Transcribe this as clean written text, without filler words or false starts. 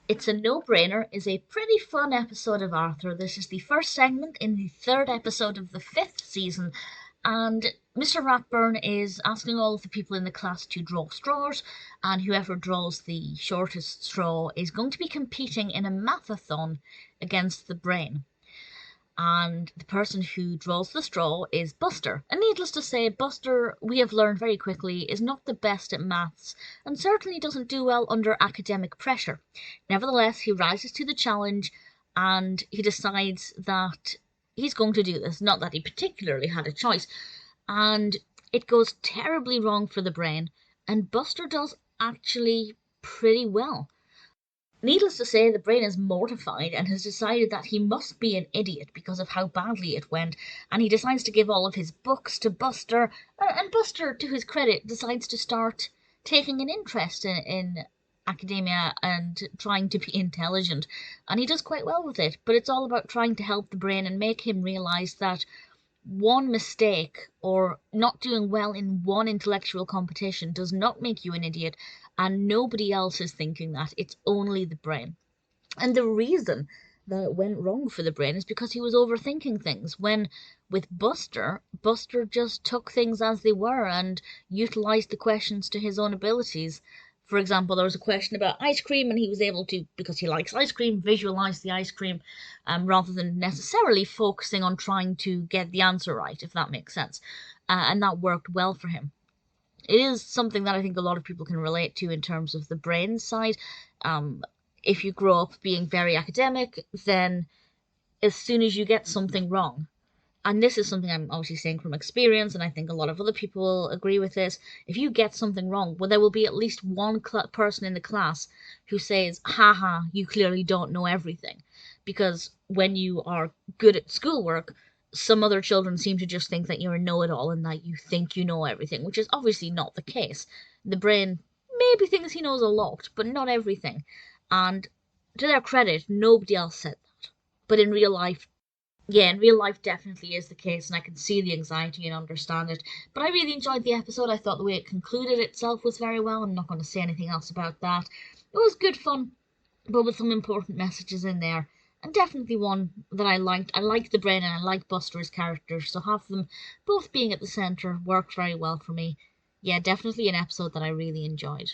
It's a No-Brainer is a pretty fun episode of Arthur. This is the first segment in the third episode of the fifth season, and Mr. Ratburn is asking all of the people in the class to draw straws, and whoever draws the shortest straw is going to be competing in a mathathon against the brain. And the person who draws the straw is Buster. And needless to say, Buster, we have learned very quickly, is not the best at maths, and certainly doesn't do well under academic pressure. Nevertheless, he rises to the challenge, and he decides that he's going to do this, not that he particularly had a choice. And it goes terribly wrong for the brain, and Buster does actually pretty well. Needless to say, the brain is mortified and has decided that he must be an idiot because of how badly it went, and he decides to give all of his books to Buster, and Buster, to his credit, decides to start taking an interest in academia and trying to be intelligent, and he does quite well with it, but it's all about trying to help the brain and make him realize that one mistake or not doing well in one intellectual competition does not make you an idiot, and nobody else is thinking that. It's only the brain. And the reason that it went wrong for the brain is because he was overthinking things. When with Buster, Buster just took things as they were and utilized the questions to his own abilities. For example, there was a question about ice cream, and he was able to, because he likes ice cream, visualize the ice cream rather than necessarily focusing on trying to get the answer right, if that makes sense. And that worked well for him. It is something that I think a lot of people can relate to in terms of the brain side. If you grow up being very academic, then as soon as you get something wrong, and this is something I'm obviously saying from experience, and I think a lot of other people will agree with this, if you get something wrong, well, there will be at least one person in the class who says, haha, you clearly don't know everything. Because when you are good at schoolwork, some other children seem to just think that you're a know-it-all and that you think you know everything, which is obviously not the case. The brain maybe thinks he knows a lot, but not everything. And to their credit, nobody else said that. But in real life, yeah, in real life definitely is the case, and I can see the anxiety and understand it. But I really enjoyed the episode. I thought the way it concluded itself was very well. I'm not going to say anything else about that. It was good fun, but with some important messages in there. And definitely one that I liked. I liked the brain and I liked Buster's character, so have them both being at the centre worked very well for me. Yeah, definitely an episode that I really enjoyed.